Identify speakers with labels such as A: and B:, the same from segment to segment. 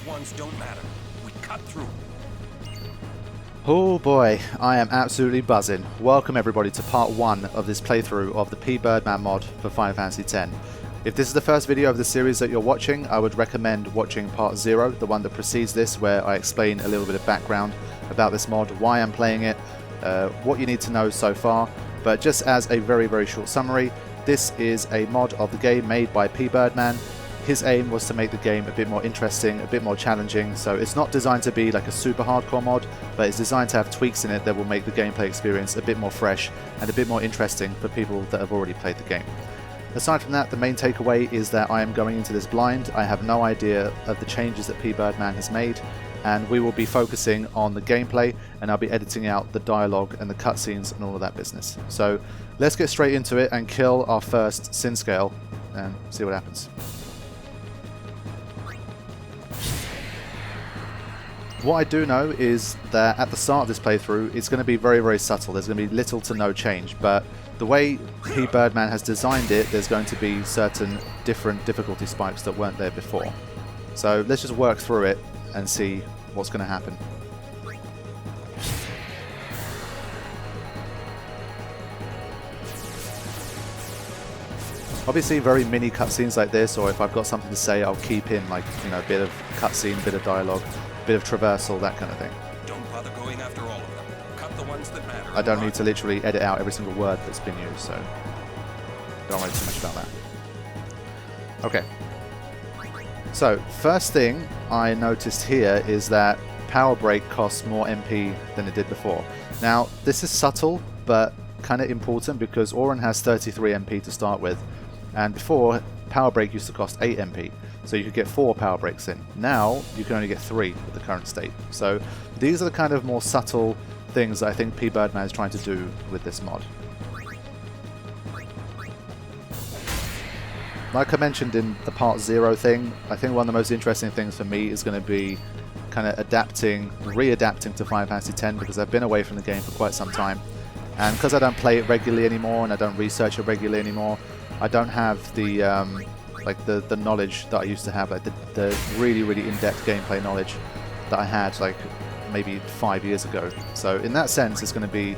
A: ones don't matter. We cut through.
B: Oh boy, I am absolutely buzzing. Welcome everybody to part 1 of this playthrough of the Pbirdman mod for Final Fantasy X. If this is the first video of the series that you're watching, I would recommend watching part 0, the one that precedes this, where I explain a little bit of background about this mod, why I'm playing it, what you need to know so far. But just as a very, very short summary, this is a mod of the game made by Pbirdman. His aim was to make the game a bit more interesting, a bit more challenging, so it's not designed to be like a super hardcore mod, but it's designed to have tweaks in it that will make the gameplay experience a bit more fresh and a bit more interesting for people that have already played the game. Aside from that, the main takeaway is that I am going into this blind. I have no idea of the changes that Pbirdman has made, and we will be focusing on the gameplay, and I'll be editing out the dialogue and the cutscenes and all of that business. So let's get straight into it and kill our first sin scale and see what happens. What I do know is that at the start of this playthrough, it's going to be very, very subtle. There's going to be little to no change, but the way Pbirdman has designed it, there's going to be certain different difficulty spikes that weren't there before. So let's just work through it and see what's going to happen. Obviously, very mini cutscenes like this, or if I've got something to say, I'll keep in, like, you know, a bit of cutscene, a bit of dialogue, a bit of traversal, that kind of thing.
A: Don't bother going after all of them. Cut the ones that matter.
B: I don't need to literally edit out every single word that's been used, so don't worry too much about that. Okay. So, first thing I noticed here is that Power Break costs more MP than it did before. Now, this is subtle, but kind of important because Auron has 33 MP to start with, and before, Power Break used to cost 8 MP, so you could get 4 Power Breaks in. Now, you can only get 3 with the current state. So, these are the kind of more subtle things that I think Pbirdman is trying to do with this mod. Like I mentioned in the part 0 thing, I think one of the most interesting things for me is going to be kind of readapting to Final Fantasy X, because I've been away from the game for quite some time. And because I don't play it regularly anymore and I don't research it regularly anymore, I don't have the the knowledge that I used to have, like the really, really in-depth gameplay knowledge that I had like maybe 5 years ago. So in that sense, it's going to be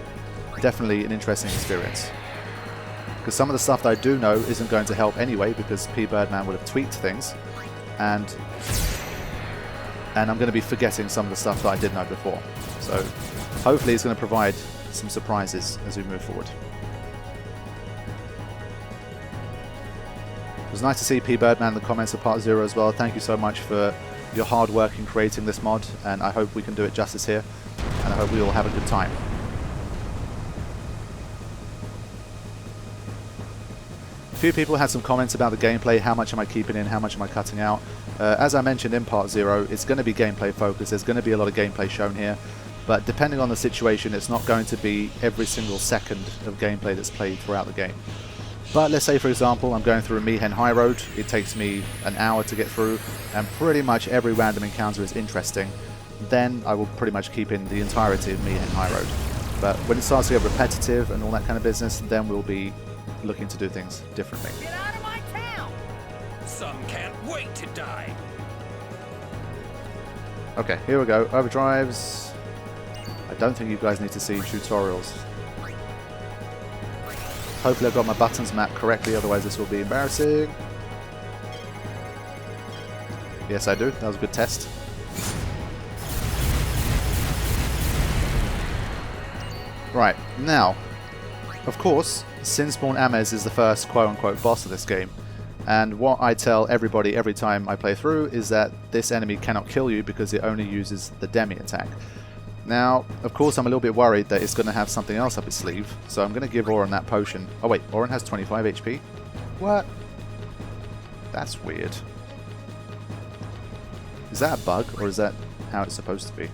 B: definitely an interesting experience. Because some of the stuff that I do know isn't going to help anyway, because Pbirdman would have tweaked things, and I'm going to be forgetting some of the stuff that I did know before. So hopefully it's going to provide some surprises as we move forward. It was nice to see Pbirdman in the comments of part 0 as well. Thank you so much for your hard work in creating this mod, and I hope we can do it justice here, and I hope we all have a good time. A few people had some comments about the gameplay, how much am I keeping in, how much am I cutting out. As I mentioned in part 0, it's going to be gameplay focused, there's going to be a lot of gameplay shown here, but depending on the situation, it's not going to be every single second of gameplay that's played throughout the game. But let's say, for example, I'm going through a Mi'ihen High Road, it takes me an hour to get through, and pretty much every random encounter is interesting, then I will pretty much keep in the entirety of Mi'ihen High Road. But when it starts to get repetitive and all that kind of business, then we'll be looking to do things differently.
A: Get out of my town! Some can't wait to die.
B: Okay, here we go. Overdrives. I don't think you guys need to see tutorials. Hopefully I've got my buttons mapped correctly, otherwise this will be embarrassing. Yes, I do. That was a good test. Right, now, of course, Sinspawn Amez is the first quote-unquote boss of this game, and what I tell everybody every time I play through is that this enemy cannot kill you because it only uses the Demi attack. Now, of course, I'm a little bit worried that it's going to have something else up its sleeve, so I'm going to give Auron that potion. Oh wait, Auron has 25 HP? What? That's weird. Is that a bug, or is that how it's supposed to be?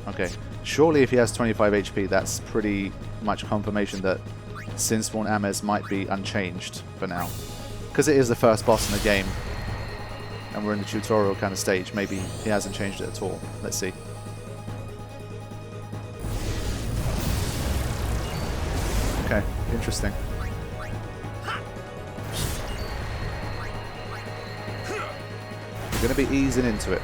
B: Okay, surely if he has 25 HP, that's pretty much confirmation that Sinspawn Amez might be unchanged for now. Because it is the first boss in the game, and we're in the tutorial kind of stage, maybe he hasn't changed it at all. Let's see. Okay, interesting. We're going to be easing into it.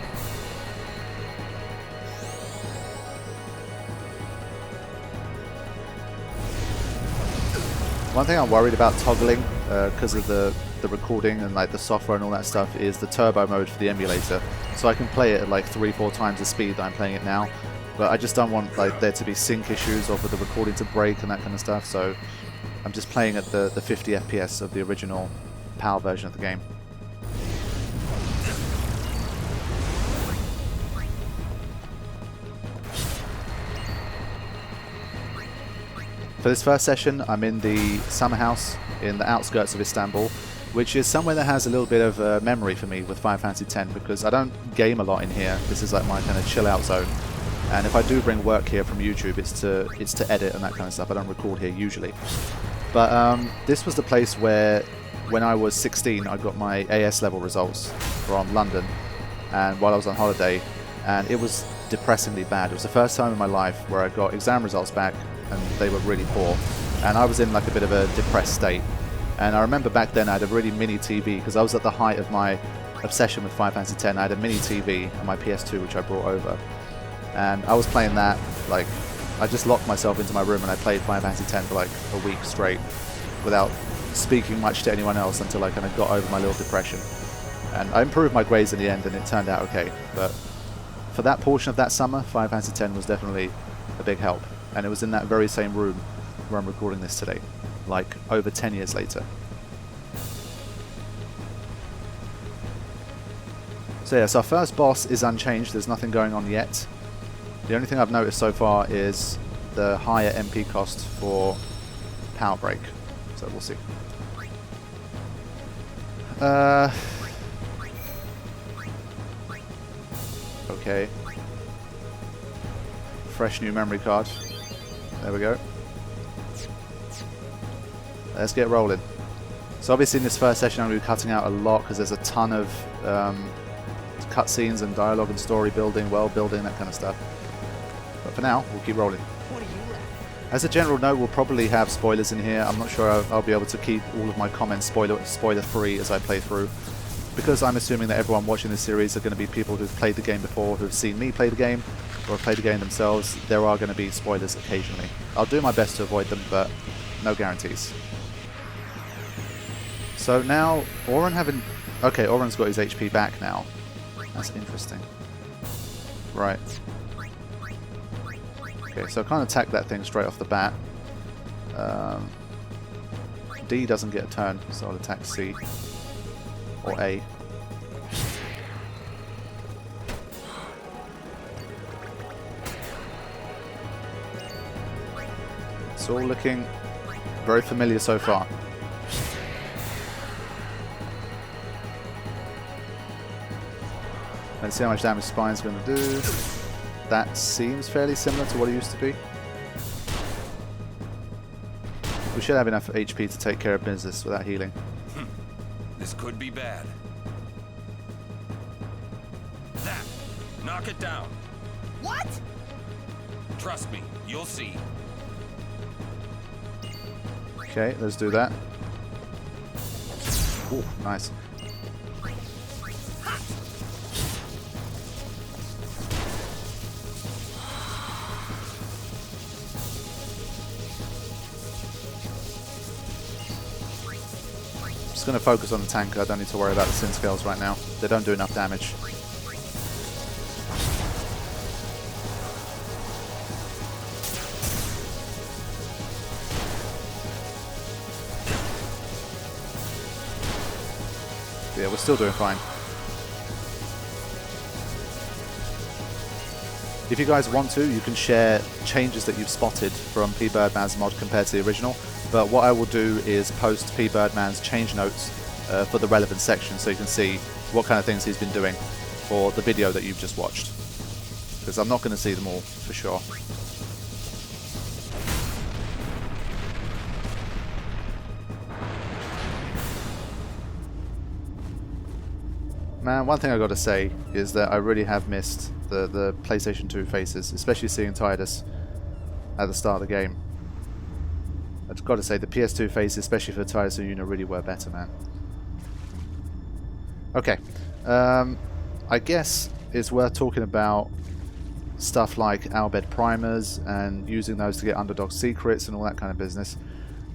B: One thing I'm worried about toggling because of the recording and like the software and all that stuff is the turbo mode for the emulator. So I can play it at like 3-4 times the speed that I'm playing it now. But I just don't want like there to be sync issues or for the recording to break and that kind of stuff. So I'm just playing at the 50 FPS of the original PAL version of the game. For this first session, I'm in the summer house in the outskirts of Istanbul, which is somewhere that has a little bit of memory for me with Final Fantasy X, because I don't game a lot in here. This is like my kind of chill out zone. And if I do bring work here from YouTube, it's to edit and that kind of stuff. I don't record here usually. But this was the place where, when I was 16, I got my AS level results from London, and while I was on holiday, and it was depressingly bad. It was the first time in my life where I got exam results back, and they were really poor. And I was in like a bit of a depressed state. And I remember back then I had a really mini TV, because I was at the height of my obsession with Final Fantasy X. I had a mini TV on my PS2, which I brought over. And I was playing that, like, I just locked myself into my room and I played Final Fantasy X for like a week straight without speaking much to anyone else until I kind of got over my little depression. And I improved my grades in the end and it turned out okay. But for that portion of that summer, Final Fantasy X was definitely a big help. And it was in that very same room where I'm recording this today, like over 10 years later. So yes, our first boss is unchanged, there's nothing going on yet. The only thing I've noticed so far is the higher MP cost for Power Break, so we'll see. Okay. Fresh new memory card. There we go. Let's get rolling. So obviously in this first session I'm going to be cutting out a lot because there's a ton of cutscenes and dialogue and story building, world building, that kind of stuff. But for now, we'll keep rolling. As a general note, we'll probably have spoilers in here. I'm not sure I'll be able to keep all of my comments spoiler free as I play through, because I'm assuming that everyone watching this series are going to be people who've played the game before, who've seen me play the game, or have played the game themselves. There are going to be spoilers occasionally. I'll do my best to avoid them, but no guarantees. So now, Auron having... Okay, Auron's got his HP back now. That's interesting. Right. Okay, so I can't attack that thing straight off the bat. D doesn't get a turn, so I'll attack C. Or A. It's all looking very familiar so far. Let's see how much damage Spine's going to do. That seems fairly similar to what it used to be. We should have enough HP to take care of business without healing.
A: This could be bad. That! Knock it down!
C: What?
A: Trust me, you'll see.
B: Okay, let's do that. Ooh, nice. Just going to focus on the tank. I don't need to worry about the sin scales right now. They don't do enough damage. Yeah, we're still doing fine. If you guys want to, you can share changes that you've spotted from Pbirdman's mod compared to the original. But what I will do is post Pbirdman's change notes for the relevant section, so you can see what kind of things he's been doing for the video that you've just watched. Because I'm not going to see them all, for sure. Man, one thing I got to say is that I really have missed the PlayStation 2 faces, especially seeing Tidus at the start of the game. I've got to say the PS2 faces, especially for Tidus and Yuna, really were better, man. Okay, I guess it's worth talking about stuff like Albed primers and using those to get underdog secrets and all that kind of business.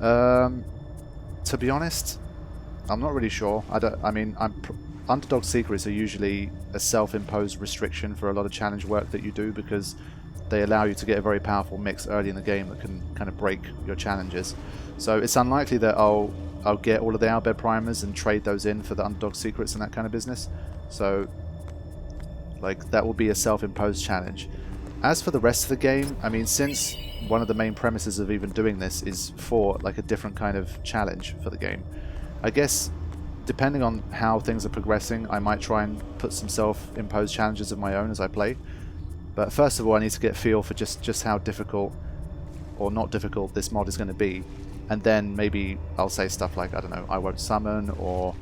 B: To be honest, I'm not really sure. Underdog secrets are usually a self-imposed restriction for a lot of challenge work that you do, because they allow you to get a very powerful mix early in the game that can kind of break your challenges. So it's unlikely that I'll get all of the owlbear primers and trade those in for the underdog secrets and that kind of business. So like that will be a self-imposed challenge. As for the rest of the game, I mean, since one of the main premises of even doing this is for like a different kind of challenge for the game, I guess depending on how things are progressing, I might try and put some self-imposed challenges of my own as I play. But first of all, I need to get a feel for just how difficult or not difficult this mod is going to be. And then maybe I'll say stuff like, I don't know, I won't summon or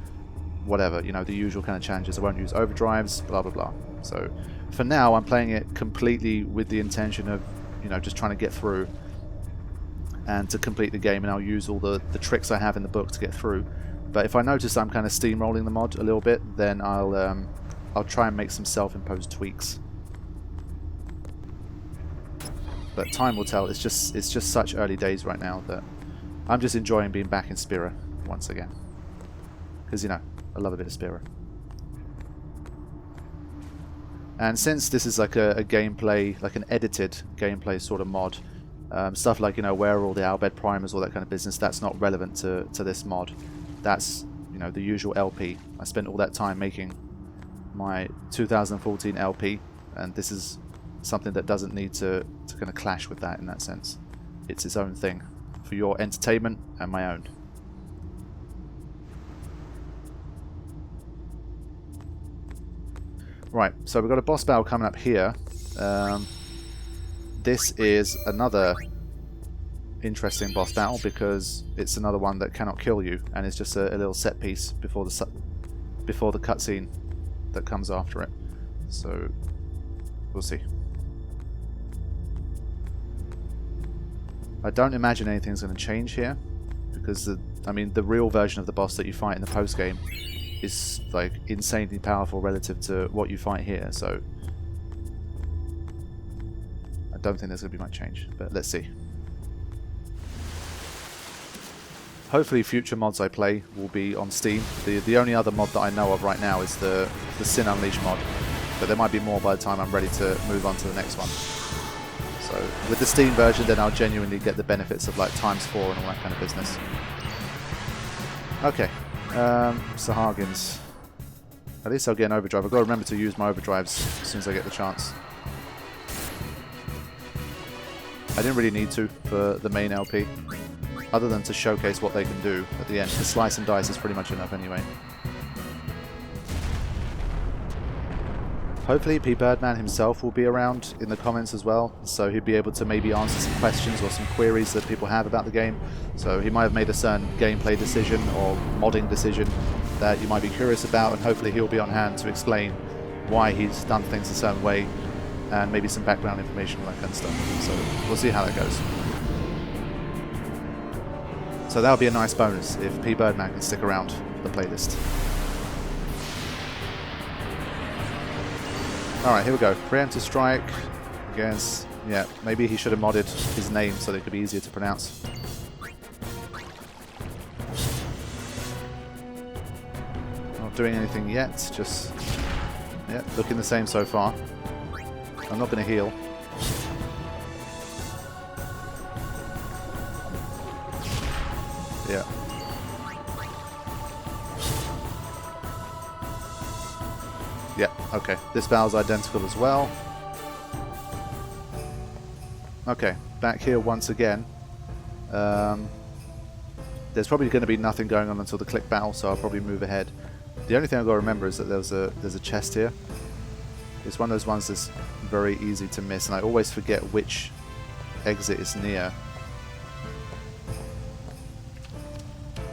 B: whatever, you know, the usual kind of challenges. I won't use overdrives, blah, blah, blah. So for now, I'm playing it completely with the intention of, you know, just trying to get through and to complete the game, and I'll use all the tricks I have in the book to get through. But if I notice I'm kind of steamrolling the mod a little bit, then I'll try and make some self-imposed tweaks. But time will tell. It's just such early days right now that I'm just enjoying being back in Spira once again. Because, you know, I love a bit of Spira. And since this is like a gameplay, like an edited gameplay sort of mod, stuff like, you know, where are all the owlbear primers, all that kind of business, that's not relevant to this mod. That's, you know, the usual LP. I spent all that time making my 2014 LP, and this is something that doesn't need to kind of clash with that in that sense. It's its own thing for your entertainment and my own. Right, so we've got a boss battle coming up here. This is another interesting boss battle because it's another one that cannot kill you, and it's just a little set piece before the cutscene that comes after it. So we'll see. I don't imagine anything's going to change here because the real version of the boss that you fight in the post game is like insanely powerful relative to what you fight here. So I don't think there's going to be much change, but let's see. Hopefully future mods I play will be on Steam. The only other mod that I know of right now is the Sin Unleashed mod, but there might be more by the time I'm ready to move on to the next one. So with the Steam version, then I'll genuinely get the benefits of like ×4 and all that kind of business. Okay, Sahagins. At least I'll get an overdrive. I've got to remember to use my overdrives as soon as I get the chance. I didn't really need to for the main LP, other than to showcase what they can do at the end. The slice and dice is pretty much enough anyway. Hopefully Pbirdman himself will be around in the comments as well, so he'd be able to maybe answer some questions or some queries that people have about the game. So he might have made a certain gameplay decision or modding decision that you might be curious about, and hopefully he'll be on hand to explain why he's done things a certain way and maybe some background information and that kind of stuff. So we'll see how that goes. So that'll be a nice bonus if Pbirdman can stick around for the playlist. Alright, here we go. Preemptive strike against... yeah, maybe he should have modded his name so that it could be easier to pronounce. Not doing anything yet, just... yeah, looking the same so far. I'm not going to heal. Yeah. Yeah, okay. This battle's identical as well. Okay, back here once again. There's probably going to be nothing going on until the click battle, so I'll probably move ahead. The only thing I've got to remember is that there's a chest here. It's one of those ones that's very easy to miss, and I always forget which exit is near.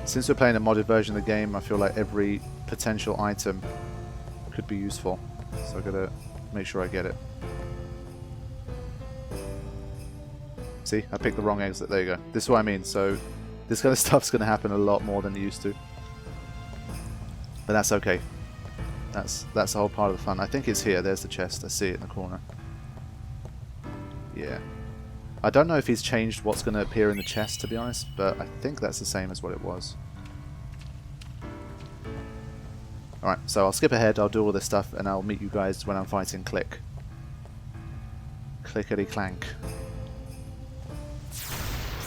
B: Since we're playing a modded version of the game, I feel like every potential item could be useful, so I've got to make sure I get it. See, I picked the wrong exit. There you go. This is what I mean. So this kind of stuff's going to happen a lot more than it used to, but that's okay. That's the whole part of the fun. I think it's here. There's the chest. I see it in the corner. Yeah. I don't know if he's changed what's going to appear in the chest, to be honest, but I think that's the same as what it was. Alright, so I'll skip ahead, I'll do all this stuff, and I'll meet you guys when I'm fighting Click. Clickety clank.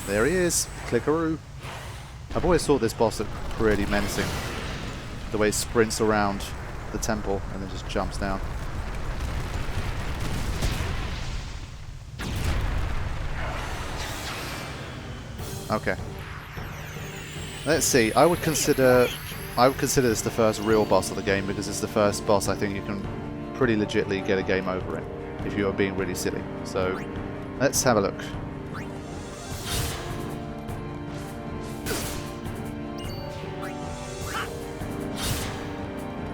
B: There he is! Clickaroo! I've always thought this boss looked pretty menacing. The way he sprints around the temple and then just jumps down. Okay. Let's see. I would consider this the first real boss of the game because it's the first boss I think you can pretty legitly get a game over in if you are being really silly. So let's have a look.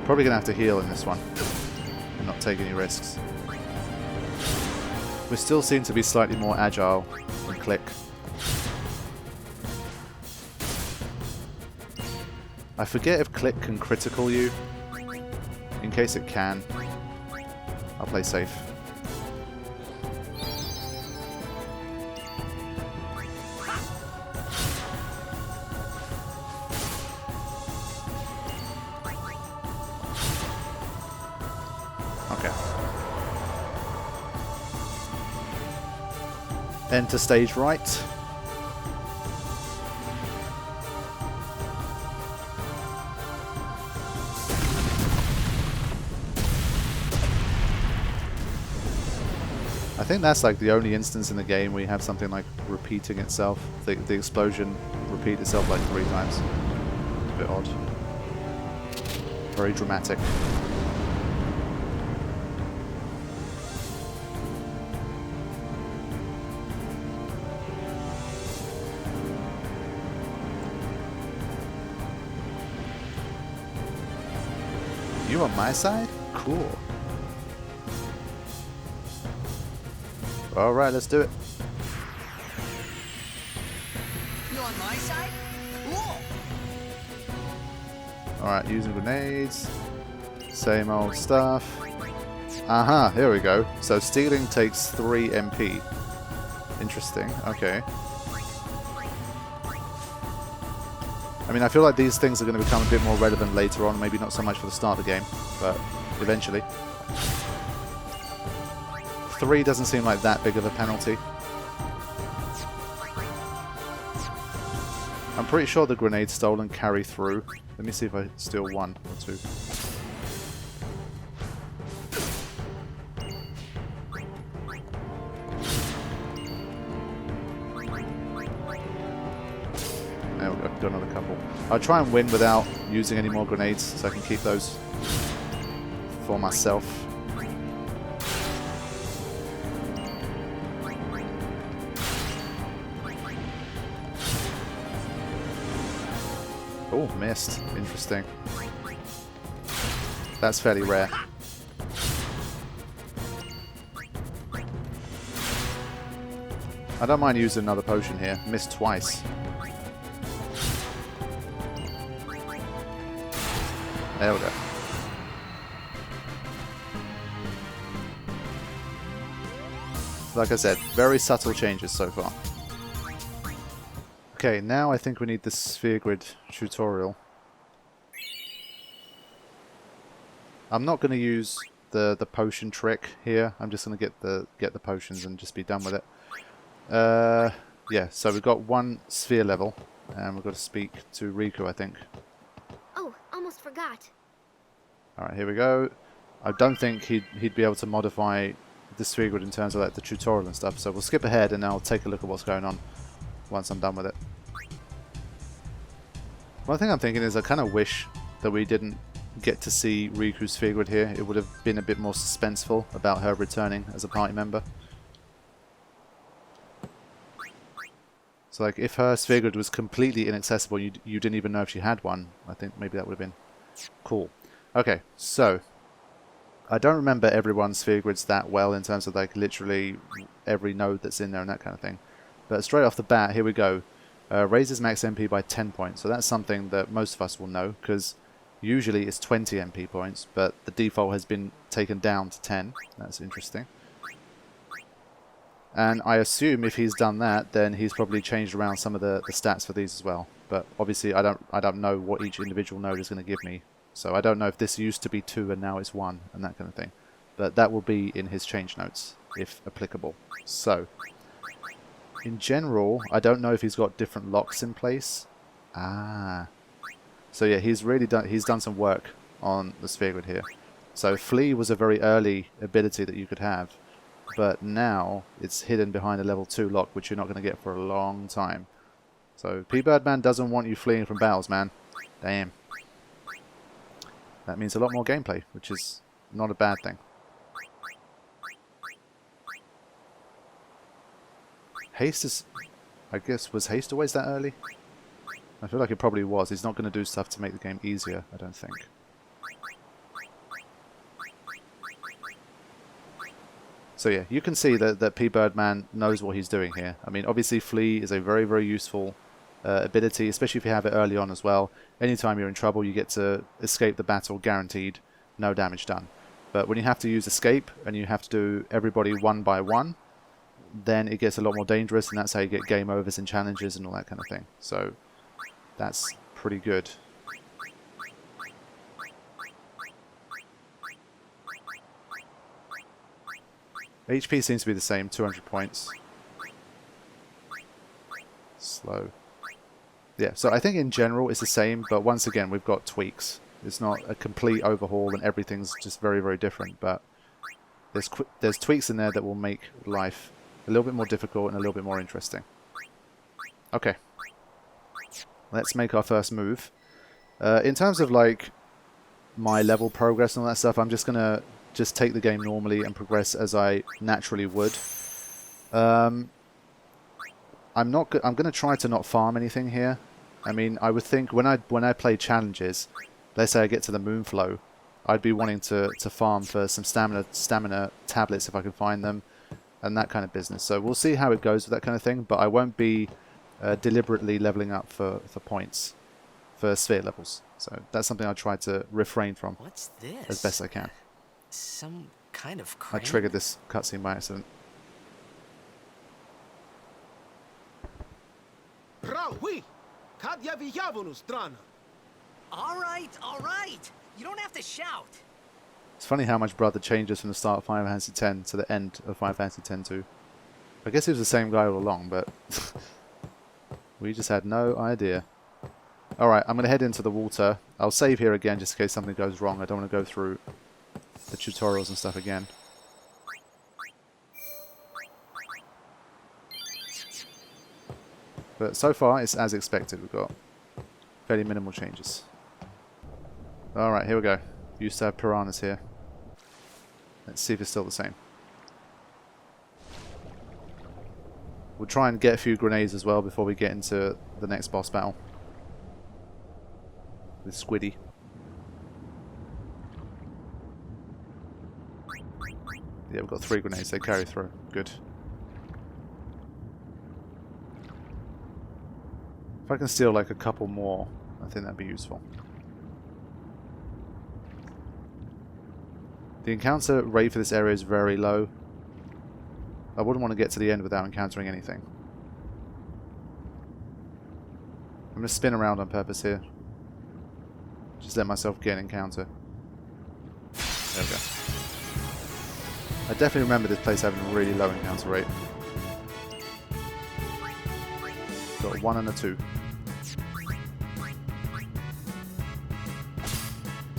B: Probably gonna have to heal in this one and not take any risks. We still seem to be slightly more agile than Click. I forget if Click can critical you. In case it can, I'll play safe. Okay. Enter stage right. I think that's like the only instance in the game where you have something like repeating itself. The explosion repeat itself like 3 times. A bit odd. Very dramatic. You on my side? Cool. Alright, let's do it.
A: You on my side? Cool.
B: Alright, using grenades. Same old stuff. Aha, here we go. So stealing takes 3 MP. Interesting, okay. I mean, I feel like these things are going to become a bit more relevant later on. Maybe not so much for the start of the game, but eventually. 3 doesn't seem like that big of a penalty. I'm pretty sure the grenades stolen carry through. Let me see if I steal 1 or 2. There we go, got another couple. I'll try and win without using any more grenades so I can keep those for myself. Oh, missed. Interesting. That's fairly rare. I don't mind using another potion here. Missed twice. There we go. Like I said, very subtle changes so far. Okay, now I think we need the sphere grid tutorial. I'm not going to use the potion trick here. I'm just going to get the potions and just be done with it. Yeah, so we've got 1 sphere level, and we've got to speak to Riku, I think.
C: Oh, almost forgot.
B: All right, here we go. I don't think he'd be able to modify the sphere grid in terms of like the tutorial and stuff. So we'll skip ahead, and I'll take a look at what's going on once I'm done with it. One thing I'm thinking is I kind of wish that we didn't get to see Riku's sphere grid here. It would have been a bit more suspenseful about her returning as a party member. So like if her sphere grid was completely inaccessible, you didn't even know if she had one, I think maybe that would have been cool. Okay, so I don't remember everyone's sphere grids that well in terms of like literally every node that's in there and that kind of thing. But straight off the bat, here we go. Raises max MP by 10 points. So that's something that most of us will know, because usually it's 20 MP points, but the default has been taken down to 10. That's interesting. And I assume if he's done that, then he's probably changed around some of the stats for these as well. But obviously I don't know what each individual node is going to give me. So I don't know if this used to be 2 and now it's 1 and that kind of thing. But that will be in his change notes, if applicable. So, in general, I don't know if he's got different locks in place. Ah. So yeah, he's done some work on the sphere grid here. So Flee was a very early ability that you could have. But now it's hidden behind a level 2 lock, which you're not going to get for a long time. So Pbirdman doesn't want you fleeing from battles, man. Damn. That means a lot more gameplay, which is not a bad thing. Haste is... I guess, was haste always that early? I feel like it probably was. He's not going to do stuff to make the game easier, I don't think. So yeah, you can see that Pbirdman knows what he's doing here. I mean, obviously Flee is a very, very useful ability, especially if you have it early on as well. Anytime you're in trouble, you get to escape the battle, guaranteed, no damage done. But when you have to use escape, and you have to do everybody one by one, then it gets a lot more dangerous, and that's how you get game overs and challenges and all that kind of thing. So that's pretty good. HP seems to be the same, 200 points. Slow. Yeah, so I think in general it's the same, but once again we've got tweaks. It's not a complete overhaul and everything's just very, very different, but there's tweaks in there that will make life a little bit more difficult and a little bit more interesting. Okay. Let's make our first move. In terms of like my level progress and all that stuff, I'm just going to take the game normally and progress as I naturally would. I'm going to try to not farm anything here. I mean, I would think when I play challenges, let's say I get to the Moonflow, I'd be wanting to farm for some stamina tablets if I can find them, and that kind of business. So we'll see how it goes with that kind of thing, but I won't be deliberately leveling up for points for sphere levels. So that's something I try to refrain from.
D: What's this?
B: As best I can.
D: Some kind of
B: I
D: crane?
B: triggered this cutscene by accident.
D: All right. You don't have to shout.
B: It's funny how much brother changes from the start of Final Fantasy X to the end of Final Fantasy X-2. I guess he was the same guy all along, but we just had no idea. Alright, I'm going to head into the water. I'll save here again just in case something goes wrong. I don't want to go through the tutorials and stuff again. But so far, it's as expected. We've got fairly minimal changes. Alright, here we go. Used to have piranhas here. Let's see if it's still the same. We'll try and get a few grenades as well before we get into the next boss battle. With Squiddy. Yeah, we've got 3 grenades. They carry through. Good. If I can steal like a couple more, I think that'd be useful. The encounter rate for this area is very low. I wouldn't want to get to the end without encountering anything. I'm going to spin around on purpose here. Just let myself get an encounter. There we go. I definitely remember this place having a really low encounter rate. Got a 1 and a 2.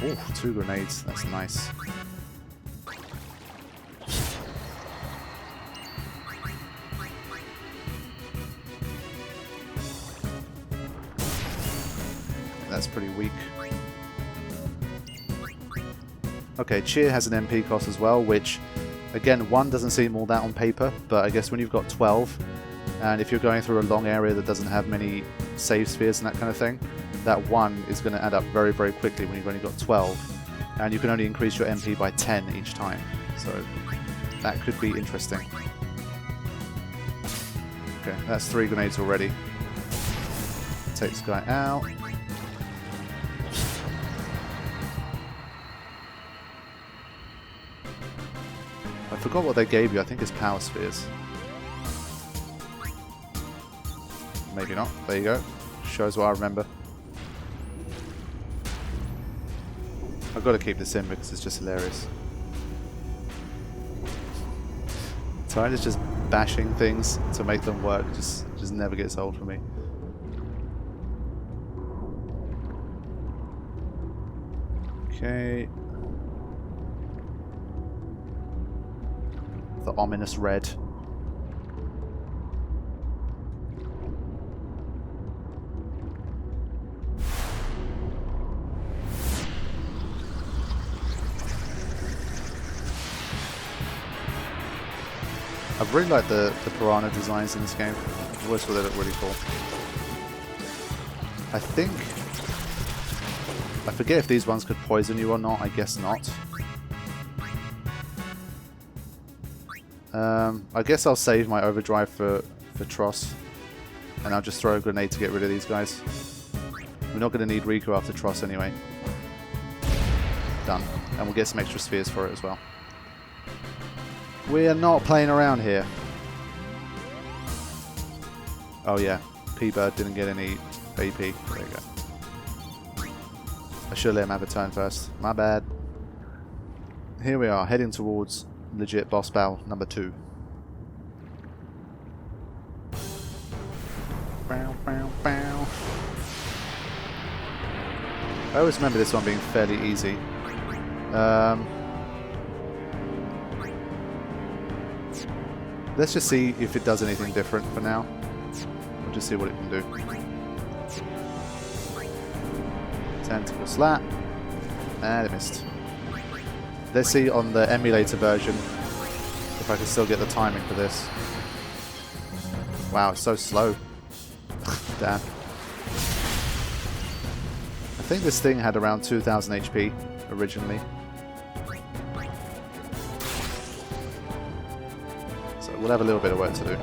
B: Oh, 2 grenades. That's nice. That's pretty weak. Okay, Cheer has an MP cost as well, which, again, 1 doesn't seem all that on paper, but I guess when you've got 12, and if you're going through a long area that doesn't have many save spheres and that kind of thing, that 1 is going to add up very, very quickly when you've only got 12. And you can only increase your MP by 10 each time. So that could be interesting. Okay, that's 3 grenades already. Take this guy out. I forgot what they gave you. I think it's power spheres. Maybe not. There you go. Shows what I remember. I've got to keep this in because it's just hilarious. Trying to just bashing things to make them work just never gets old for me. Okay. The ominous red. I really like the piranha designs in this game. I always thought they look really cool. I think... I forget if these ones could poison you or not. I guess not. I guess I'll save my overdrive for Tross. And I'll just throw a grenade to get rid of these guys. We're not going to need Riku after Tross anyway. Done. And we'll get some extra spheres for it as well. We are not playing around here. Oh yeah, P-Bird didn't get any AP. There you go. I should let him have a turn first. My bad. Here we are, heading towards legit boss battle number 2. Bow, bow, bow. I always remember this one being fairly easy. Let's just see if it does anything different for now. We'll just see what it can do. Tentacle slap. And it missed. Let's see on the emulator version if I can still get the timing for this. Wow, it's so slow. Damn. I think this thing had around 2000 HP originally. We'll have a little bit of work to do.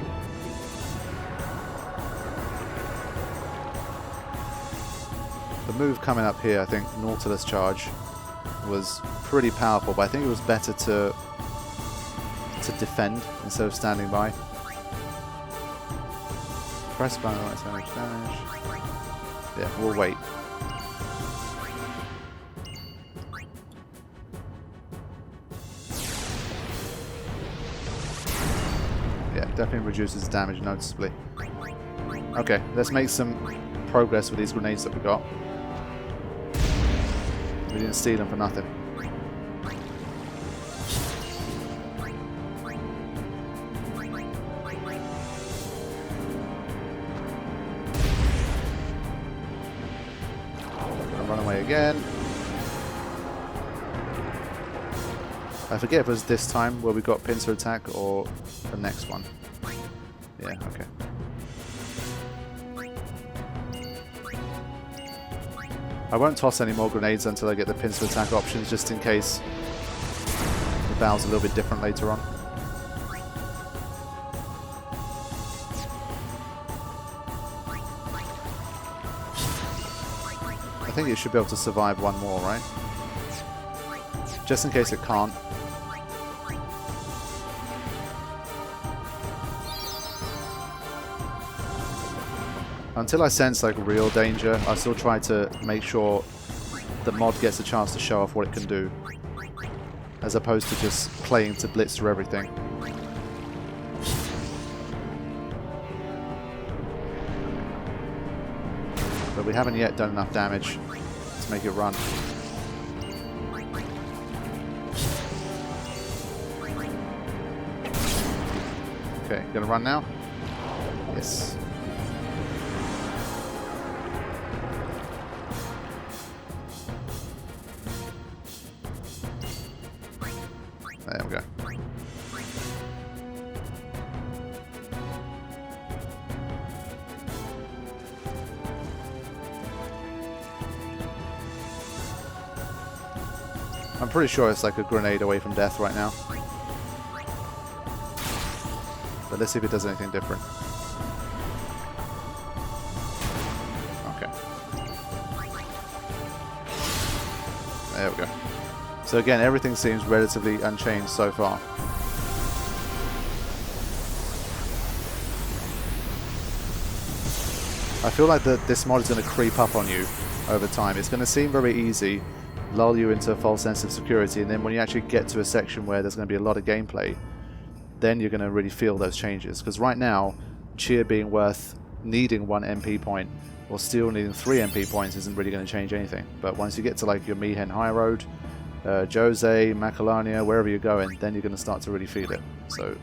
B: The move coming up here, I think Nautilus Charge, was pretty powerful, but I think it was better to defend instead of standing by. Press button, damage. Yeah, we'll wait. Definitely reduces damage noticeably. Okay, let's make some progress with these grenades that we got. We didn't steal them for nothing. Gonna run away again. I forget if it was this time where we got pincer attack or the next one. Yeah, okay. I won't toss any more grenades until I get the pincer attack options, just in case the battle's a little bit different later on. I think it should be able to survive one more, right? Just in case it can't. Until I sense like real danger, I still try to make sure the mod gets a chance to show off what it can do, as opposed to just playing to blitz through everything. But we haven't yet done enough damage to make it run. Okay, gonna run now? Yes. There we go. I'm pretty sure it's like a grenade away from death right now. But let's see if it does anything different. Okay. There we go. So again, everything seems relatively unchanged so far. I feel like this mod is going to creep up on you over time. It's going to seem very easy, lull you into a false sense of security, and then when you actually get to a section where there's going to be a lot of gameplay, then you're going to really feel those changes. Because right now, cheer being worth needing 1 MP point or steel needing 3 MP points isn't really going to change anything. But once you get to like your Mihen High Road, Jose, Macalania, wherever you're going, then you're going to start to really feel it. So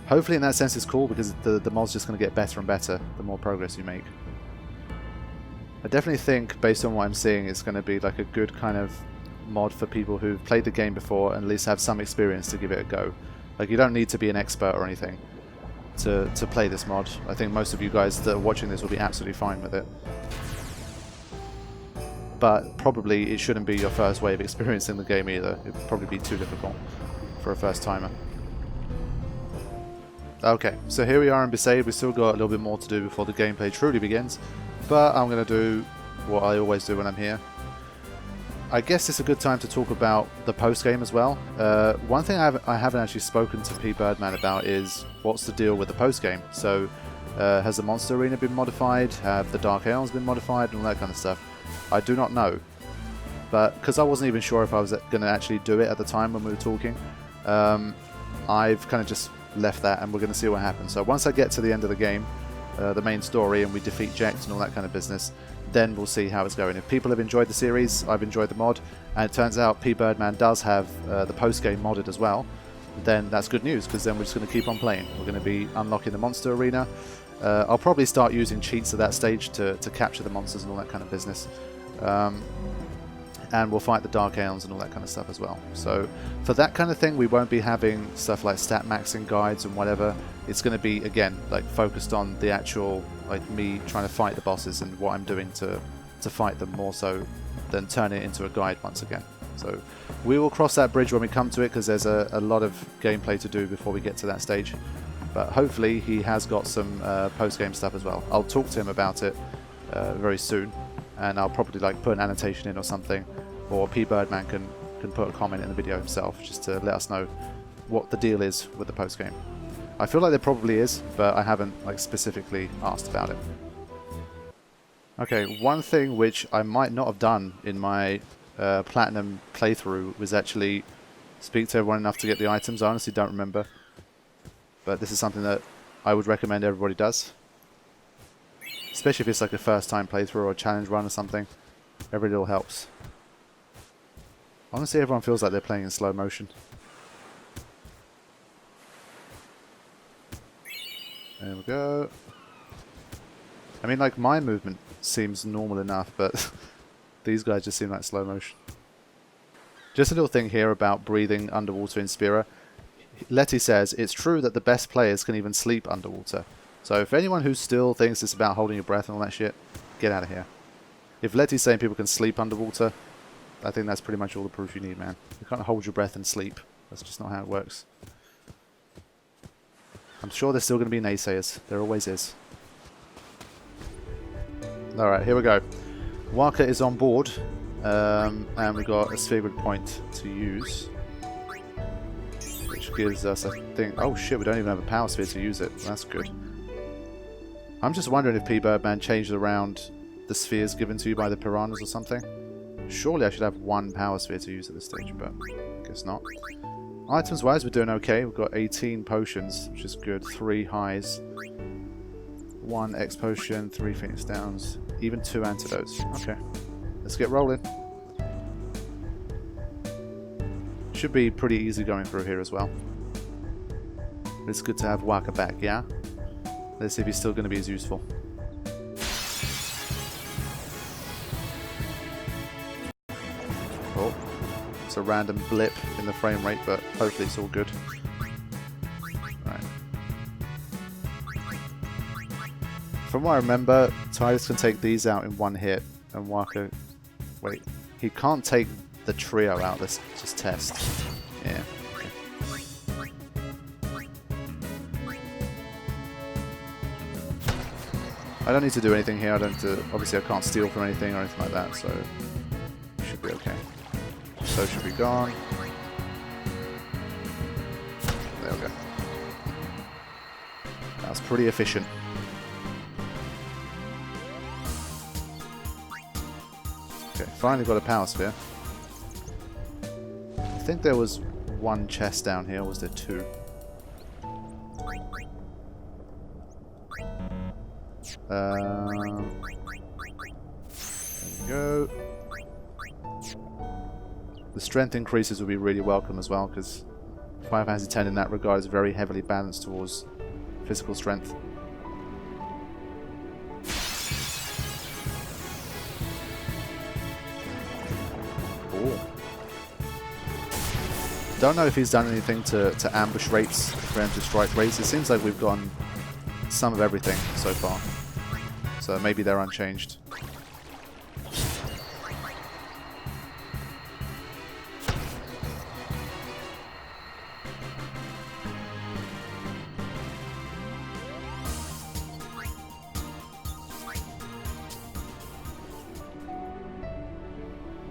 B: hopefully in that sense it's cool, because the mod's just going to get better and better the more progress you make. I definitely think, based on what I'm seeing, it's going to be like a good kind of mod for people who've played the game before and at least have some experience to give it a go. Like, you don't need to be an expert or anything to play this mod. I think most of you guys that are watching this will be absolutely fine with it. But probably it shouldn't be your first way of experiencing the game either. It would probably be too difficult for a first timer. Okay, so here we are in Besaid. We've still got a little bit more to do before the gameplay truly begins, but I'm going to do what I always do when I'm here. I guess it's a good time to talk about the post-game as well. One thing I haven't actually spoken to Pbirdman about is what's the deal with the post-game. So has the Monster Arena been modified? Have the Dark Aeons been modified? And all that kind of stuff. I do not know. But because I wasn't even sure if I was going to actually do it at the time when we were talking, I've kind of just left that, and we're going to see what happens. So once I get to the end of the game, the main story, and we defeat Jex and all that kind of business, then we'll see how it's going. If people have enjoyed the series, I've enjoyed the mod, and it turns out Pbirdman does have the post-game modded as well, then that's good news, because then we're just going to keep on playing. We're going to be unlocking the Monster Arena. I'll probably start using cheats at that stage to capture the monsters and all that kind of business. And we'll fight the Dark Aeons and all that kind of stuff as well. So for that kind of thing, we won't be having stuff like stat maxing guides and whatever. It's going to be, again, like focused on the actual, like me trying to fight the bosses and what I'm doing to fight them, more so than turn it into a guide once again. So we will cross that bridge when we come to it, because there's a lot of gameplay to do before we get to that stage. But hopefully he has got some post-game stuff as well. I'll talk to him about it very soon, and I'll probably like put an annotation in or something, or Pbirdman can put a comment in the video himself just to let us know what the deal is with the post-game. I feel like there probably is, but I haven't like specifically asked about it. Okay, one thing which I might not have done in my Platinum playthrough was actually speak to everyone enough to get the items. I honestly don't remember, but this is something that I would recommend everybody does. Especially if it's like a first time playthrough or a challenge run or something. Every little helps. Honestly, everyone feels like they're playing in slow motion. There we go. I mean, like, my movement seems normal enough, but these guys just seem like slow motion. Just a little thing here about breathing underwater in Spira. Letty says, it's true that the best players can even sleep underwater. So if anyone who still thinks it's about holding your breath and all that shit, get out of here. If Letty's saying people can sleep underwater, I think that's pretty much all the proof you need, man. You can't hold your breath and sleep. That's just not how it works. I'm sure there's still going to be naysayers. There always is. Alright, here we go. Waka is on board. And we've got a sphere grid point to use. Which gives us, I think... Oh shit, we don't even have a power sphere to use it. That's good. I'm just wondering if Pbirdman changed around the spheres given to you by the piranhas or something. Surely I should have one power sphere to use at this stage, but I guess not. Items wise, we're doing okay. We've got 18 potions, which is good. 3 highs, 1 X potion, 3 Phoenix Downs, even 2 antidotes. Okay, let's get rolling. Should be pretty easy going through here as well. It's good to have Waka back, yeah? Let's see if he's still going to be as useful. Oh, it's a random blip in the frame rate, but hopefully it's all good. Right. From what I remember, Titus can take these out in 1 hit, and Waka... Wait, he can't take the trio out. Let's just test. Yeah. Okay. I don't need to do anything here. I don't. Obviously, I can't steal from anything or anything like that, so it should be okay. So should be gone. There we go. That's pretty efficient. finally got a power sphere. I think there was one chest down here, or was there two? There we go. The strength increases would be really welcome as well, because Final Fantasy X in that regard is very heavily balanced towards physical strength. Ooh. Don't know if he's done anything to ambush rates, preemptive strike rates. It seems like we've gotten some of everything so far. So maybe they're unchanged.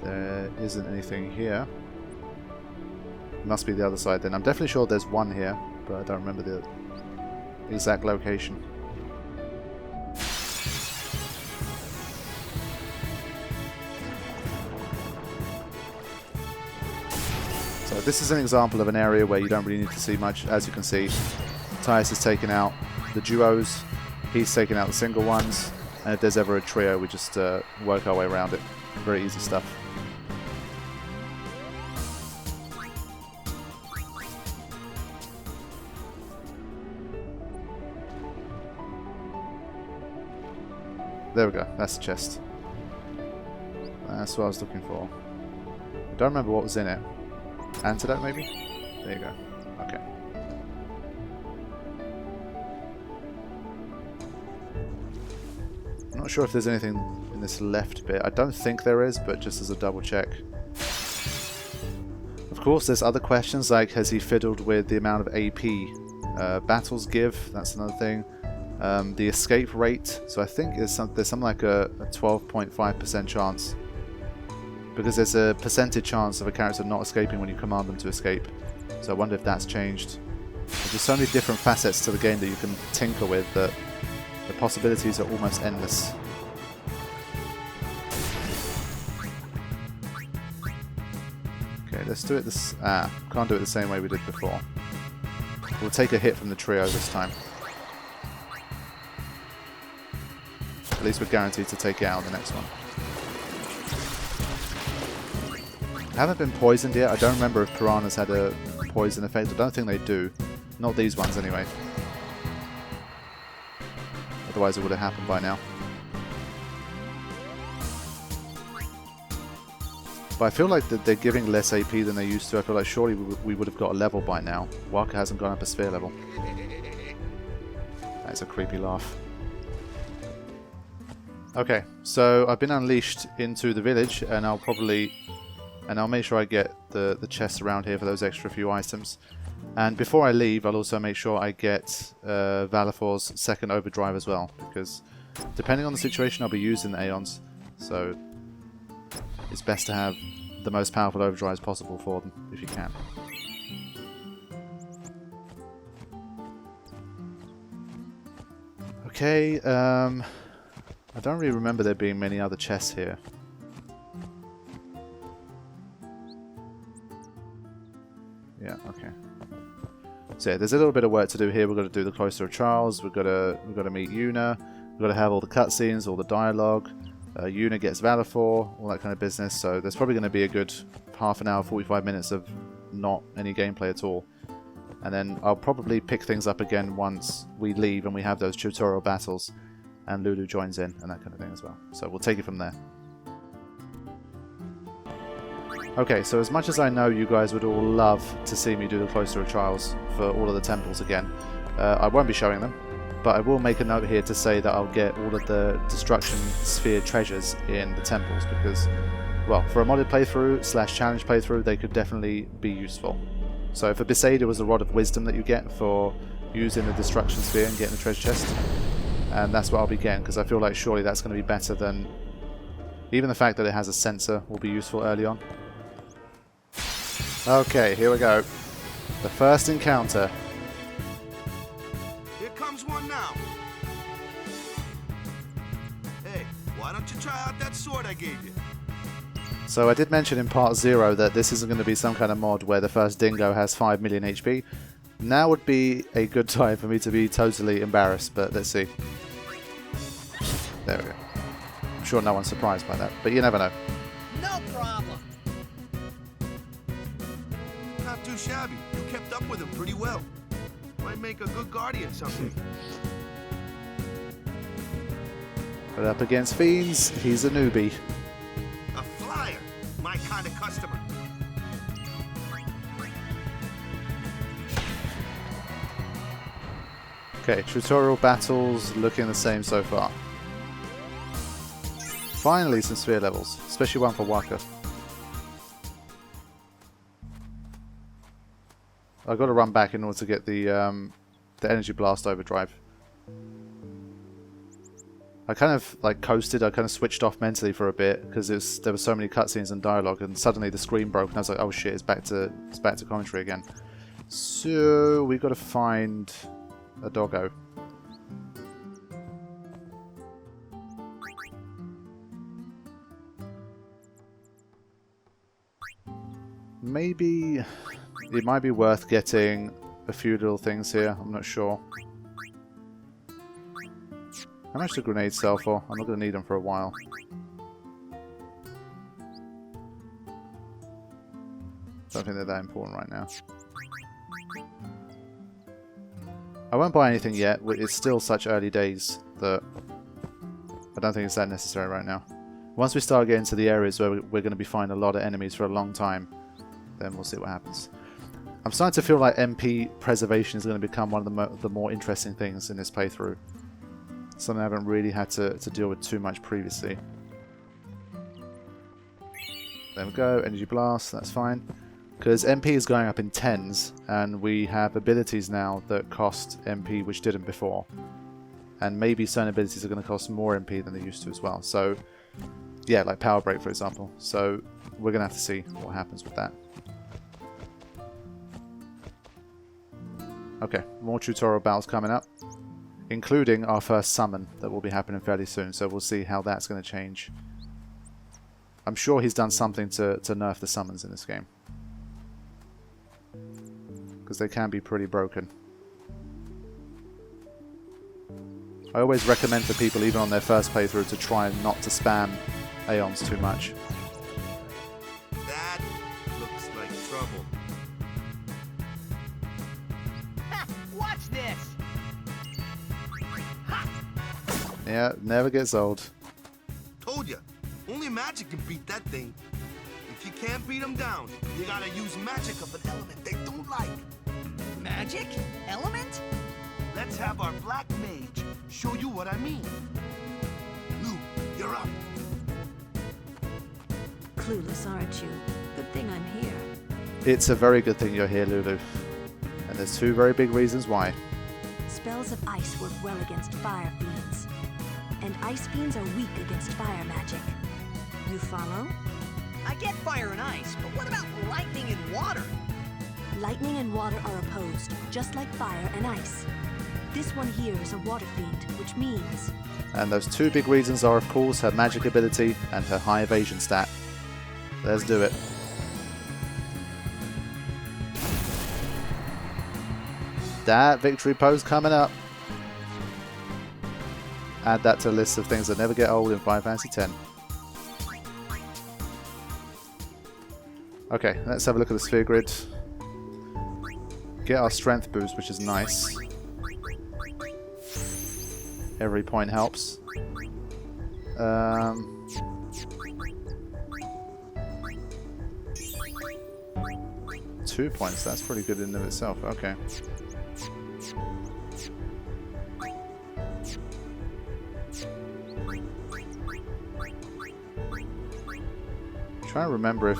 B: There isn't anything here. Must be the other side then. I'm definitely sure there's one here, but I don't remember the exact location. So this is an example of an area where you don't really need to see much. As you can see, Tyus has taken out the duos, he's taken out the single ones, and if there's ever a trio, we just work our way around it. Very easy stuff. There we go, that's the chest. That's what I was looking for. I don't remember what was in it. Antidote, maybe? There you go. Okay. I'm not sure if there's anything in this left bit. I don't think there is, but just as a double check. Of course, there's other questions like, has he fiddled with the amount of AP battles give? That's another thing. The escape rate. So I think there's something like a 12.5% chance. Because there's a percentage chance of a character not escaping when you command them to escape. So I wonder if that's changed. There's just so many different facets to the game that you can tinker with that the possibilities are almost endless. Okay, let's do it this... can't do it the same way we did before. We'll take a hit from the trio this time. At least we're guaranteed to take it out on the next one. I haven't been poisoned yet. I don't remember if piranhas had a poison effect. I don't think they do. Not these ones anyway. Otherwise it would have happened by now. But I feel like that they're giving less AP than they used to. I feel like surely we would have got a level by now. Waka hasn't gone up a sphere level. That's a creepy laugh. Okay, so I've been unleashed into the village, and I'll make sure I get the chests around here for those extra few items. And before I leave, I'll also make sure I get Valifor's second overdrive as well, because depending on the situation, I'll be using the Aeons, so it's best to have the most powerful overdrives possible for them, if you can. Okay, I don't really remember there being many other chests here. Yeah, okay. So yeah, there's a little bit of work to do here. We've got to do the Cloister of Trials. We've got to meet Yuna. We've got to have all the cutscenes, all the dialogue. Yuna gets Valifor, all that kind of business. So there's probably going to be a good half an hour, 45 minutes of not any gameplay at all. And then I'll probably pick things up again once we leave and we have those tutorial battles and Lulu joins in and that kind of thing as well. So we'll take it from there. Okay, so as much as I know you guys would all love to see me do the Cloister of Trials for all of the temples again, I won't be showing them, but I will make a note here to say that I'll get all of the Destruction Sphere treasures in the temples because, well, for a modded playthrough / challenge playthrough, they could definitely be useful. So for Besaid, it was a Rod of Wisdom that you get for using the Destruction Sphere and getting the treasure chest. And that's what I'll be getting, because I feel like surely that's going to be better than... Even the fact that it has a sensor will be useful early on. Okay, here we go. The first encounter.
E: Here comes one now. Hey, why don't you try out that sword I gave you?
B: So I did mention in part 0 that this isn't going to be some kind of mod where the first dingo has 5 million HP. Now would be a good time for me to be totally embarrassed, but let's see. There we go. I'm sure no one's surprised by that, but you never know.
D: No problem.
E: Not too shabby. You kept up with him pretty well. Might make a good guardian someday.
B: But up against fiends, he's a newbie.
E: A flyer. My kind of customer.
B: Okay, tutorial battles looking the same so far. Finally some sphere levels, especially one for Waka. I've got to run back in order to get the energy blast overdrive. I kind of like coasted, I kind of switched off mentally for a bit because there were so many cutscenes and dialogue, and suddenly the screen broke and I was like, oh shit, it's back to commentary again. So we've got to find a doggo. Maybe it might be worth getting a few little things here, I'm not sure. How much do grenades sell for? I'm not going to need them for a while. Don't think they're that important right now. I won't buy anything yet. It's still such early days that I don't think it's that necessary right now. Once we start getting to the areas where we're going to be finding a lot of enemies for a long time, then we'll see what happens. I'm starting to feel like MP preservation is going to become one of the more interesting things in this playthrough. Something I haven't really had to deal with too much previously. There we go, energy blast, that's fine. Because MP is going up in 10s, and we have abilities now that cost MP which didn't before. And maybe certain abilities are going to cost more MP than they used to as well. So, yeah, like Power Break for example. So, we're going to have to see what happens with that. Okay, more tutorial battles coming up, including our first summon that will be happening fairly soon, so we'll see how that's going to change. I'm sure he's done something to nerf the summons in this game, because they can be pretty broken. I always recommend for people, even on their first playthrough, to try not to spam Aeons too much.
E: That looks like trouble.
D: Ha! Watch this. Ha!
B: Yeah, never gets old.
E: Told ya. Only magic can beat that thing. If you can't beat them down, you gotta use magic of an element they don't like.
D: Magic? Element?
E: Let's have our black mage show you what I mean. Lou, you're up.
F: Clueless, aren't you? Good thing I'm here.
B: It's a very good thing you're here, Lulu. And there's two very big reasons why.
F: Spells of ice work well against fire fiends. And ice fiends are weak against fire magic. You follow?
D: I get fire and ice, but what about lightning and water?
F: Lightning and water are opposed, just like fire and ice. This one here is a water fiend, which means...
B: And those two big reasons are, of course, her magic ability and her high evasion stat. Let's do it. That victory pose coming up. Add that to a list of things that never get old in Final Fantasy X. Okay, let's have a look at the sphere grid. Get our strength boost, which is nice. Every point helps. 2 points, that's pretty good in and of itself. Okay. Trying to remember if...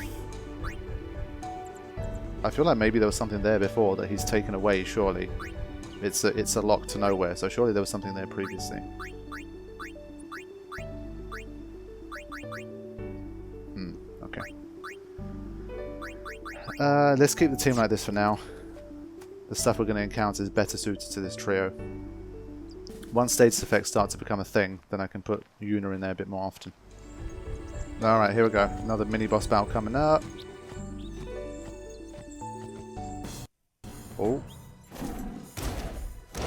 B: I feel like maybe there was something there before that he's taken away, surely. It's a lock to nowhere, so surely there was something there previously. Okay. Let's keep the team like this for now. The stuff we're going to encounter is better suited to this trio. Once status effects start to become a thing, then I can put Yuna in there a bit more often. Alright, here we go. Another mini-boss battle coming up. Oh.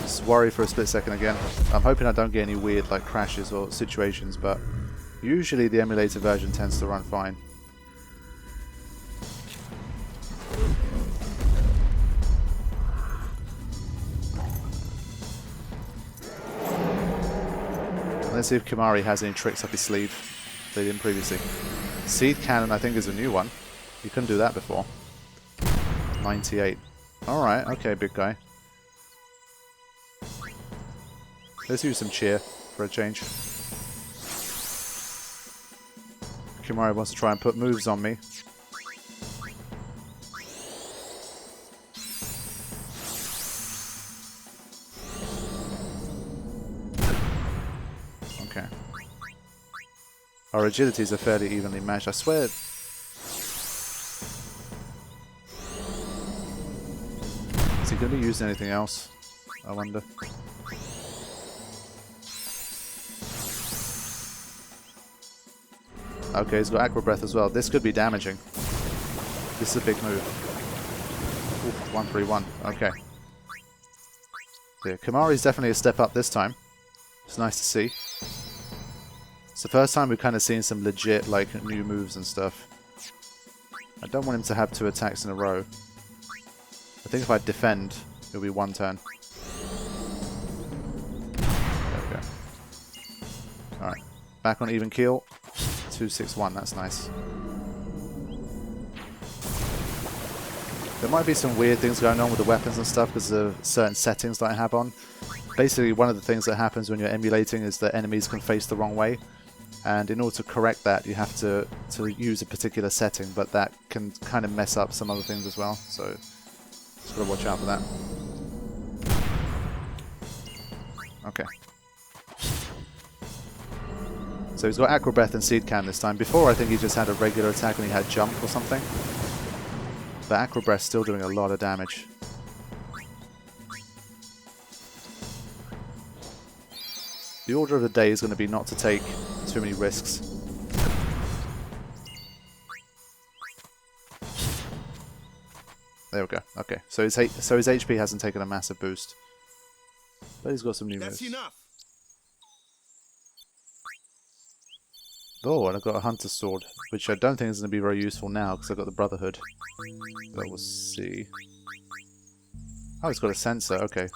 B: Just worry for a split second again. I'm hoping I don't get any weird like crashes or situations, but usually the emulator version tends to run fine. Let's see if Kimari has any tricks up his sleeve they didn't previously. Seed Cannon, I think, is a new one. You couldn't do that before. 98. Alright, okay, big guy. Let's use some cheer for a change. Kimari wants to try and put moves on me. Okay. Our agilities are fairly evenly matched. I swear. Is he going to be using anything else? I wonder. Okay, he's got Aqua Breath as well. This could be damaging. This is a big move. Ooh, 131. Okay. Yeah, Kimari's definitely a step up this time. It's nice to see. It's the first time we've kind of seen some legit, like, new moves and stuff. I don't want him to have 2 attacks in a row. I think if I defend, it'll be 1 turn. Okay. Alright. Back on even keel. 261, that's nice. There might be some weird things going on with the weapons and stuff because of certain settings that I have on. Basically, one of the things that happens when you're emulating is that enemies can face the wrong way. And in order to correct that, you have to use a particular setting, but that can kind of mess up some other things as well. So, just gotta watch out for that. Okay. So he's got Aqua Breath and Seed Can this time. Before, I think he just had a regular attack and he had Jump or something. But Aqua Breath's still doing a lot of damage. The order of the day is going to be not to take too many risks. There we go. Okay, so his HP hasn't taken a massive boost, but he's got some new moves.
E: That's enough.
B: Oh, and I've got a Hunter's Sword, which I don't think is going to be very useful now because I've got the Brotherhood. But we'll see. Oh, it's got a sensor. Okay,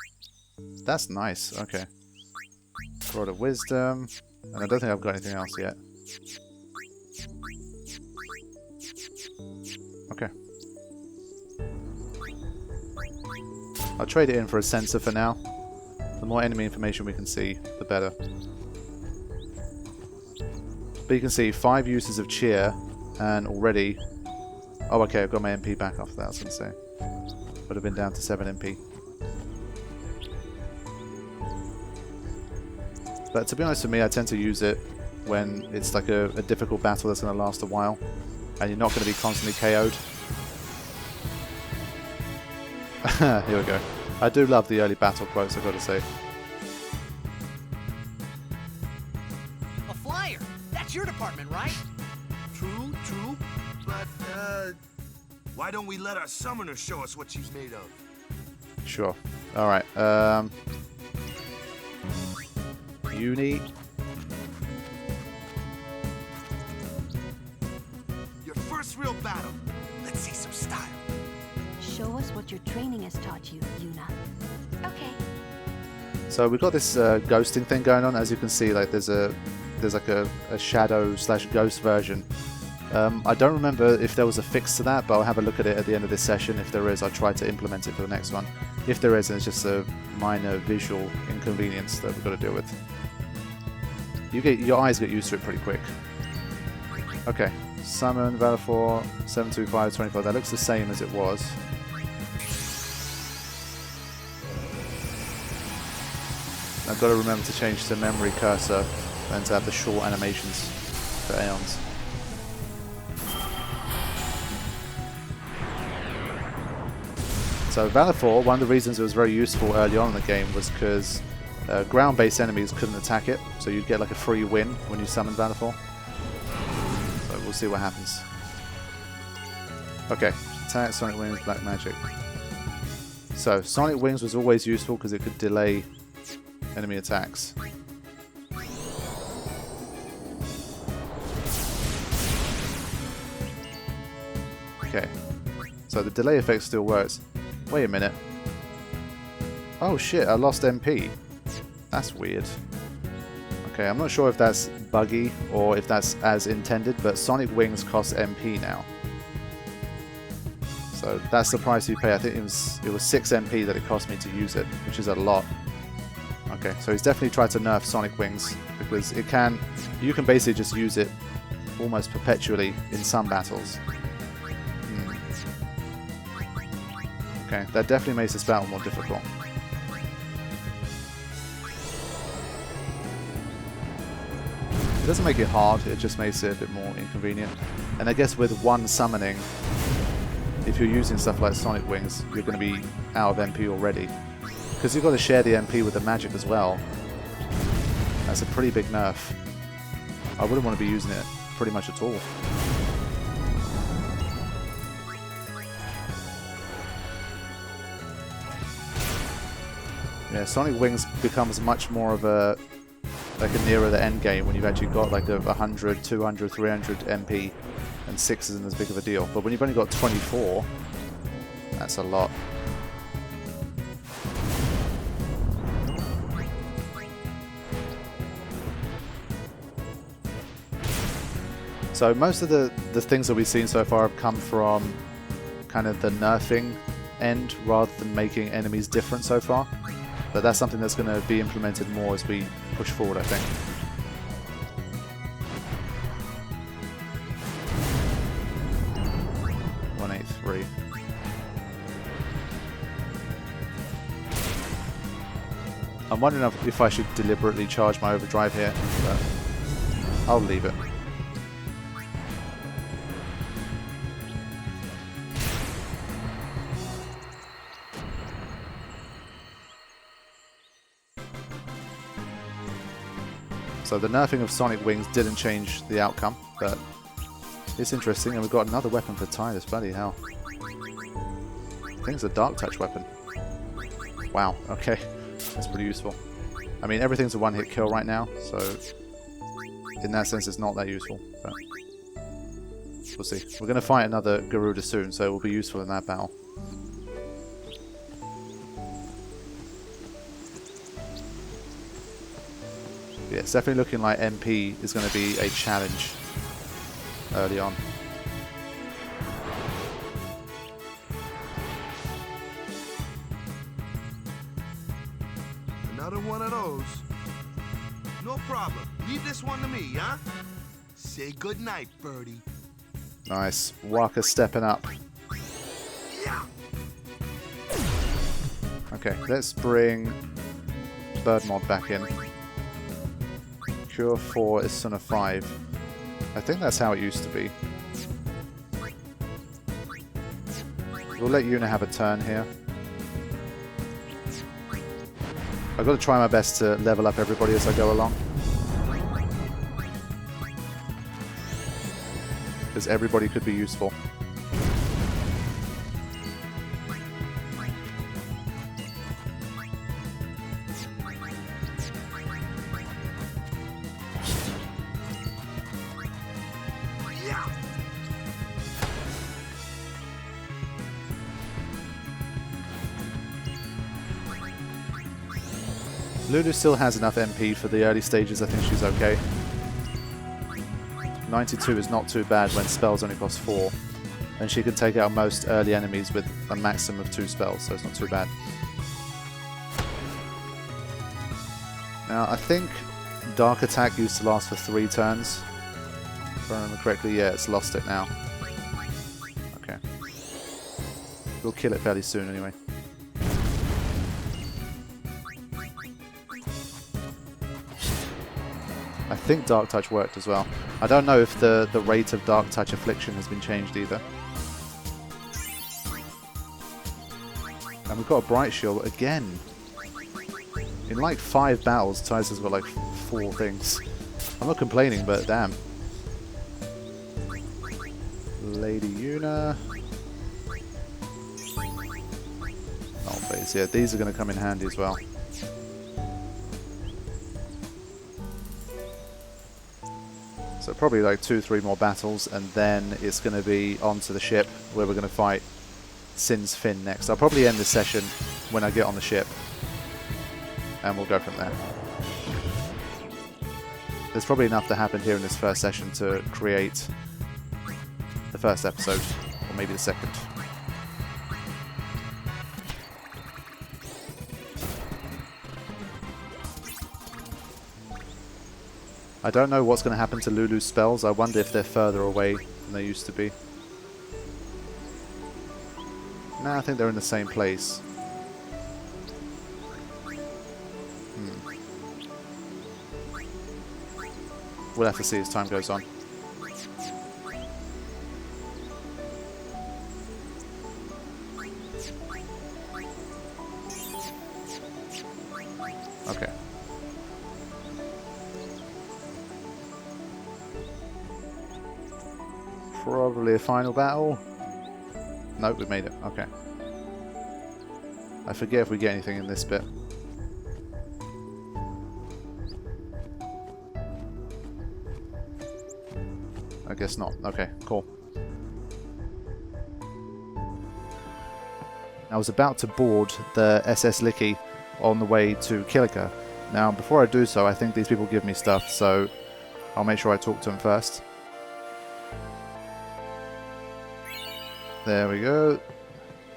B: that's nice. Okay. Rod of Wisdom, and I don't think I've got anything else yet. Okay. I'll trade it in for a sensor for now. The more enemy information we can see, the better. But you can see 5 uses of cheer, and already... Oh, okay, I've got my MP back after that, I was going to say. Would have been down to 7 MP. But to be honest with me, I tend to use it when it's like a difficult battle that's going to last a while, and you're not going to be constantly KO'd. Here we go. I do love the early battle quotes, I've got to say.
D: A flyer! That's your department, right?
E: True, but, why don't we let our summoner show us what she's made of?
B: Sure. Alright, Uni.
E: Your first real battle. Let's see some style.
F: Show us what your training has taught you, Yuna.
C: Okay.
B: So we've got this ghosting thing going on. As you can see, like there's like a shadow / ghost version. I don't remember if there was a fix to that, but I'll have a look at it at the end of this session. If there is, I'll try to implement it for the next one. If there isn't, it's just a minor visual inconvenience that we've got to deal with. Your eyes get used to it pretty quick. Okay, summon Valifor 72524. That looks the same as it was. I've got to remember to change to memory cursor and to have the short animations for Aeons. So Valifor, one of the reasons it was very useful early on in the game was because ground-based enemies couldn't attack it, so you'd get like a free win when you summoned Valifor. So we'll see what happens. Okay, attack, Sonic Wings, Black Magic. So, Sonic Wings was always useful because it could delay enemy attacks. Okay, so the delay effect still works. Wait a minute. Oh shit, I lost MP. That's weird. Okay, I'm not sure if that's buggy or if that's as intended, but Sonic Wings cost MP now. So that's the price you pay. I think it was 6 MP that it cost me to use it, which is a lot. Okay, so he's definitely tried to nerf Sonic Wings because you can basically just use it almost perpetually in some battles. Okay, that definitely makes this battle more difficult. It doesn't make it hard, it just makes it a bit more inconvenient. And I guess with one summoning, if you're using stuff like Sonic Wings, you're going to be out of MP already. Because you've got to share the MP with the magic as well. That's a pretty big nerf. I wouldn't want to be using it pretty much at all. Yeah, Sonic Wings becomes much more of a nearer the end game when you've actually got like a 100, 200, 300 MP, and 6 isn't as big of a deal. But when you've only got 24, that's a lot. So most of the things that we've seen so far have come from kind of the nerfing end rather than making enemies different so far. But that's something that's going to be implemented more as we push forward, I think. .183. I'm wondering if I should deliberately charge my overdrive here, but I'll leave it. So the nerfing of Sonic Wings didn't change the outcome, but it's interesting, and we've got another weapon for Tidus, bloody hell. I think it's a Dark Touch weapon. Wow, okay, that's pretty useful. I mean, everything's a one-hit kill right now, so in that sense it's not that useful, but we'll see. We're going to fight another Garuda soon, so it will be useful in that battle. Yeah, it's definitely looking like MP is going to be a challenge early on.
E: Another one of those. No problem. Leave this one to me, huh? Say goodnight, birdie.
B: Nice. Waka stepping up.
E: Yeah.
B: Okay, let's bring Birdman back in. Cure 4 is Son of 5. I think that's how it used to be. We'll let Yuna have a turn here. I've got to try my best to level up everybody as I go along. Because everybody could be useful. Lulu still has enough MP for the early stages. I think she's okay. 92 is not too bad when spells only cost 4. And she can take out most early enemies with a maximum of 2 spells, so it's not too bad. Now, I think Dark Attack used to last for 3 turns. If I remember correctly, yeah, it's lost it now. Okay. We'll kill it fairly soon anyway. I think Dark Touch worked as well. I don't know if the rate of Dark Touch Affliction has been changed either. And we've got a Bright Shield again. In like 5 battles, Tidus has got like 4 things. I'm not complaining, but damn. Lady Yuna. Null phase. Yeah, these are going to come in handy as well. So probably like 2-3 more battles, and then it's going to be onto the ship where we're going to fight Sin's Fin next. I'll probably end this session when I get on the ship, and we'll go from there. There's probably enough to happen here in this first session to create the first episode, or maybe the second. I don't know what's going to happen to Lulu's spells. I wonder if they're further away than they used to be. No, I think they're in the same place. We'll have to see as time goes on. Okay. Probably a final battle. Nope, we made it. Okay. I forget if we get anything in this bit. I guess not. Okay, cool. I was about to board the SS Liki on the way to Kilika. Now, before I do so, I think these people give me stuff, so I'll make sure I talk to them first. There we go.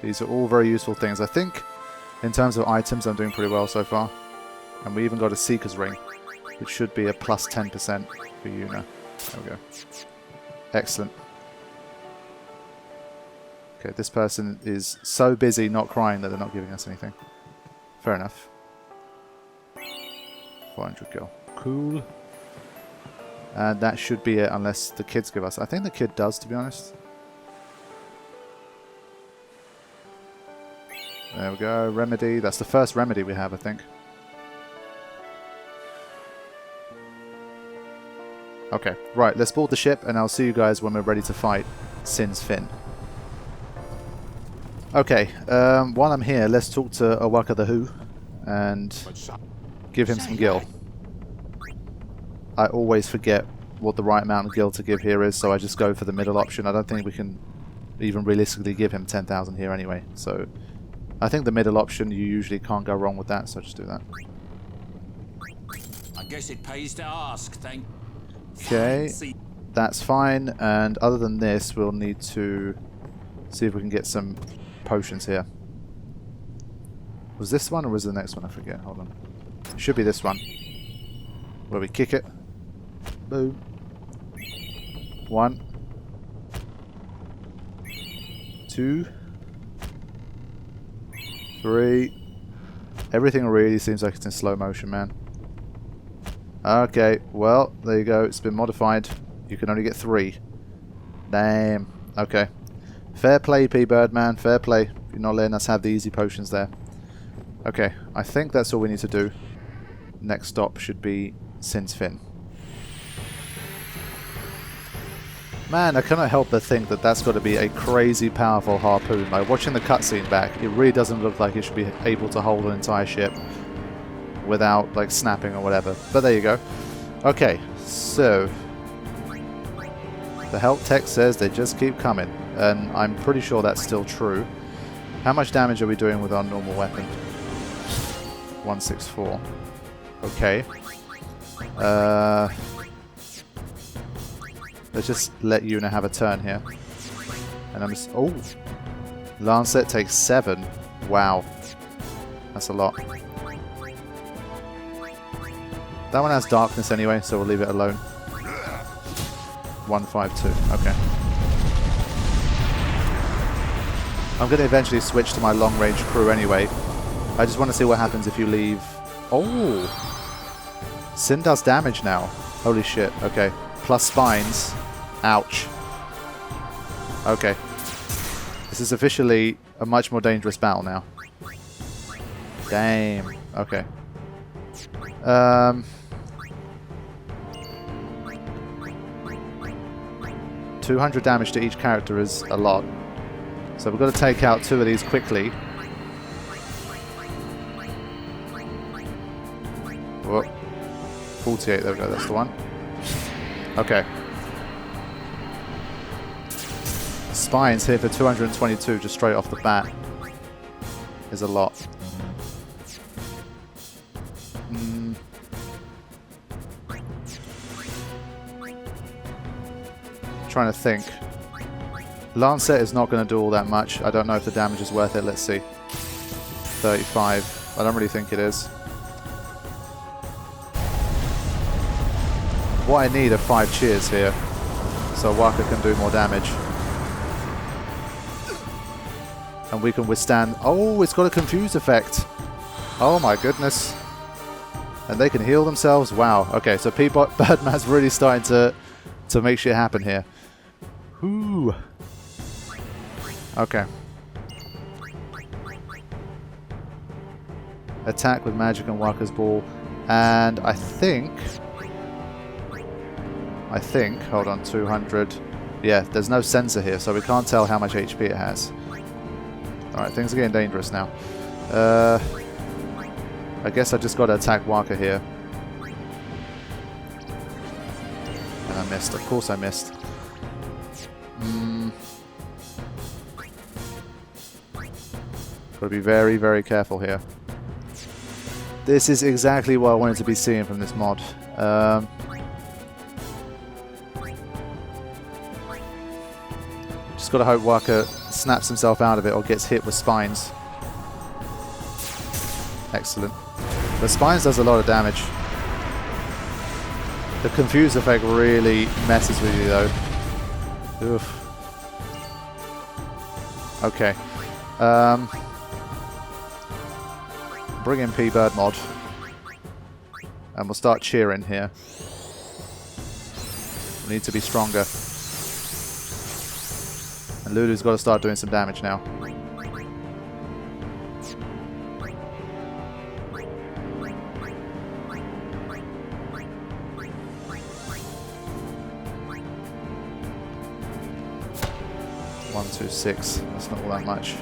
B: These are all very useful things. I think, in terms of items, I'm doing pretty well so far. And we even got a Seeker's Ring, which should be a plus 10% for Yuna. There we go. Excellent. Okay, this person is so busy not crying that they're not giving us anything. Fair enough. 400 gil. Cool. And that should be it unless the kids give us. I think the kid does, to be honest. There we go. Remedy. That's the first remedy we have, I think. Okay, right, let's board the ship and I'll see you guys when we're ready to fight Sin's Fin. Okay, while I'm here, let's talk to Owaka the Who and give him some gil. I always forget what the right amount of gil to give here is, so I just go for the middle option. I don't think we can even realistically give him 10,000 here anyway, so I think the middle option, you usually can't go wrong with that, so just do that.
A: I guess it pays to ask, thank.
B: Okay, that's fine, and other than this, we'll need to see if we can get some potions here. Was this one or was it the next one? I forget, hold on. It should be this one. Where we kick it. Boom. 1. 2. 3. Everything really seems like it's in slow motion, man. Okay, well, there you go. It's been modified. You can only get 3. Damn. Okay. Fair play, Pbirdman. Fair play. You're not letting us have the easy potions there. Okay, I think that's all we need to do. Next stop should be Sin's Fin. Man, I cannot help but think that that's got to be a crazy powerful harpoon. Like, watching the cutscene back, it really doesn't look like it should be able to hold an entire ship without, like, snapping or whatever. But there you go. Okay, so the help text says they just keep coming, and I'm pretty sure that's still true. How much damage are we doing with our normal weapon? 164. Okay. Let's just let Yuna have a turn here. And I'm just... Oh! Lancet takes 7. Wow. That's a lot. That one has darkness anyway, so we'll leave it alone. 152. Okay. I'm going to eventually switch to my long-range crew anyway. I just want to see what happens if you leave... Oh! Sin does damage now. Holy shit. Okay. Plus spines. Ouch. Okay. This is officially a much more dangerous battle now. Damn. Okay. 200 damage to each character is a lot. So we've got to take out 2 of these quickly. Whoa. 48, there we go, that's the one. Okay. Spines here for 222 just straight off the bat is a lot. Trying to think. Lancet is not going to do all that much. I don't know if the damage is worth it. Let's see. 35. I don't really think it is. What I need are 5 cheers here, so Waka can do more damage. And we can withstand... Oh, it's got a confuse effect. Oh my goodness. And they can heal themselves. Wow. Okay, so Pbirdman's really starting to make shit happen here. Ooh. Okay. Attack with magic and Waka's ball. And I think, hold on, 200. Yeah, there's no sensor here, so we can't tell how much HP it has. Alright, things are getting dangerous now. I guess I just got to attack Waka here. And I missed. Of course I missed. Got to be very, very careful here. This is exactly what I wanted to be seeing from this mod. Just got to hope Waka snaps himself out of it or gets hit with spines. Excellent. The spines does a lot of damage. The confuse effect really messes with you though. Oof. Okay. Bring in P-Bird mod. And we'll start cheering here. We need to be stronger. And Lulu's got to start doing some damage now. One, two, 6. That's not all that much.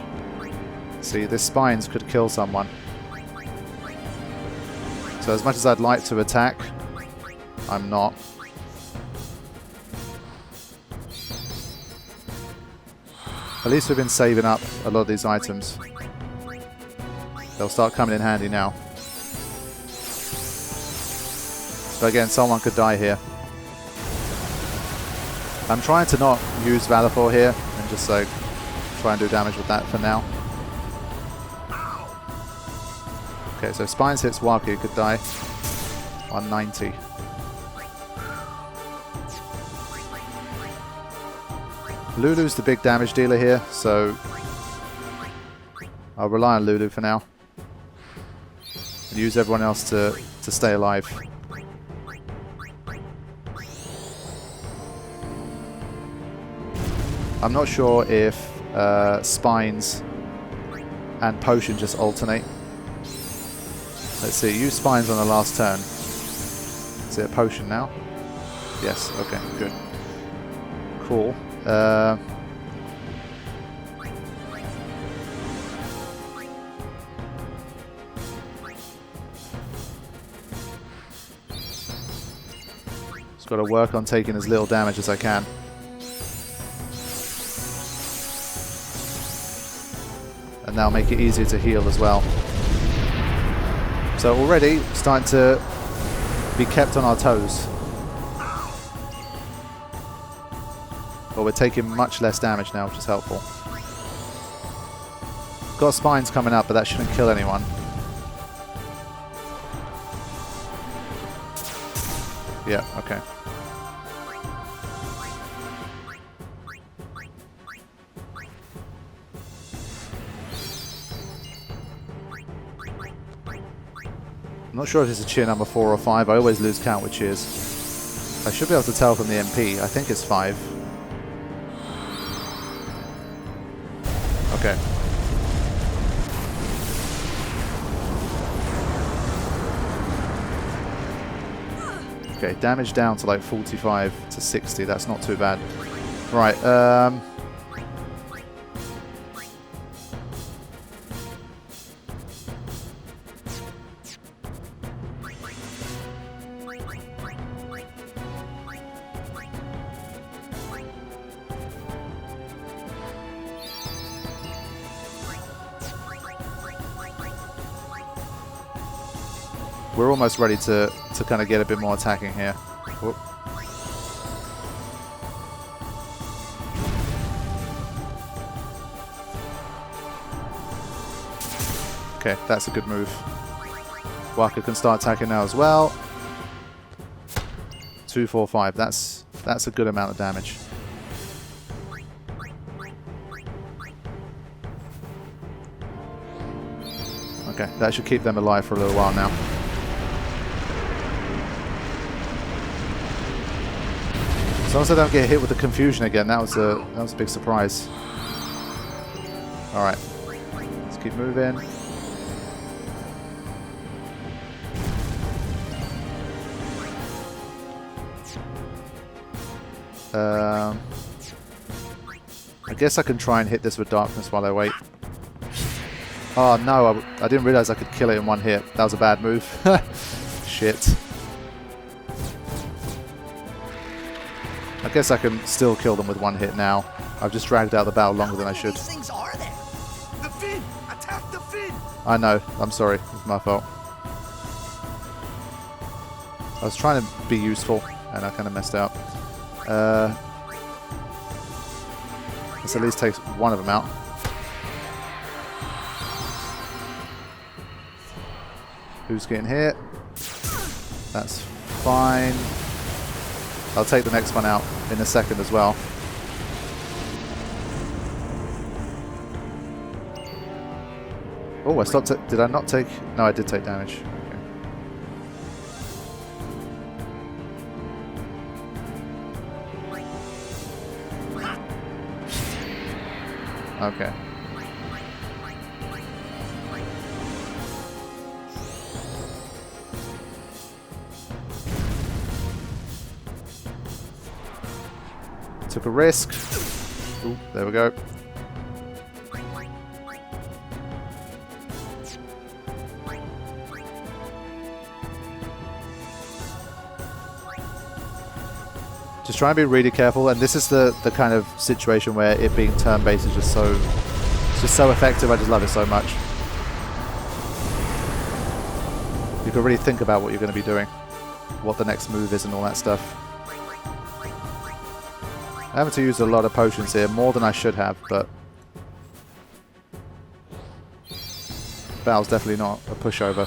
B: See, this spines could kill someone. So as much as I'd like to attack, I'm not. At least we've been saving up a lot of these items. They'll start coming in handy now. But again, someone could die here. I'm trying to not use Valor here and just like try and do damage with that for now. Okay, so Spines hits Waka, could die. 190. Lulu's the big damage dealer here, so I'll rely on Lulu for now. And use everyone else to stay alive. I'm not sure if Spines and Potion just alternate. Let's see, use Spines on the last turn. Is it a Potion now? Yes, okay, good. Cool. Just got to work on taking as little damage as I can. And now make it easier to heal as well. So already starting to be kept on our toes. But we're taking much less damage now, which is helpful. Got Spines coming up, but that shouldn't kill anyone. Yeah, okay. I'm not sure if it's a cheer number 4 or 5. I always lose count with cheers. I should be able to tell from the MP. I think it's 5. Okay. Okay, damage down to like 45 to 60. That's not too bad. Right, we're almost ready to kind of get a bit more attacking here. Whoop. Okay, that's a good move. Waka can start attacking now as well. 2, 4, 5. That's a good amount of damage. Okay, that should keep them alive for a little while now. As long as I don't get hit with the confusion again, that was a big surprise. All right, let's keep moving. I guess I can try and hit this with darkness while I wait. Oh no, I didn't realize I could kill it in one hit. That was a bad move. Shit. I guess I can still kill them with one hit now. I've just dragged out the battle longer than I should.
D: How many things are there?
E: The fin! Attack the fin!
B: I know. I'm sorry. It's my fault. I was trying to be useful, and I kind of messed up. This at least takes one of them out. Who's getting hit? That's fine. I'll take the next one out in a second as well. Oh, I stopped it. Did I not take? No, I did take damage. Okay. Took a risk. Ooh, there we go. Just try and be really careful, and this is the kind of situation where it being turn-based is just so effective. I just love it so much. You can really think about what you're going to be doing, what the next move is and all that stuff. I'm having to use a lot of potions here, more than I should have, but battle's definitely not a pushover.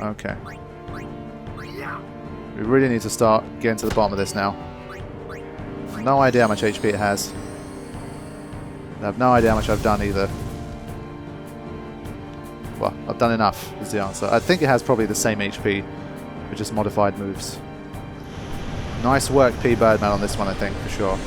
B: Okay. We really need to start getting to the bottom of this now. No idea how much HP it has. I have no idea how much I've done either. Well, I've done enough is the answer. I think it has probably the same HP with just modified moves. Nice work, Pbirdman, on this one, I think, for sure.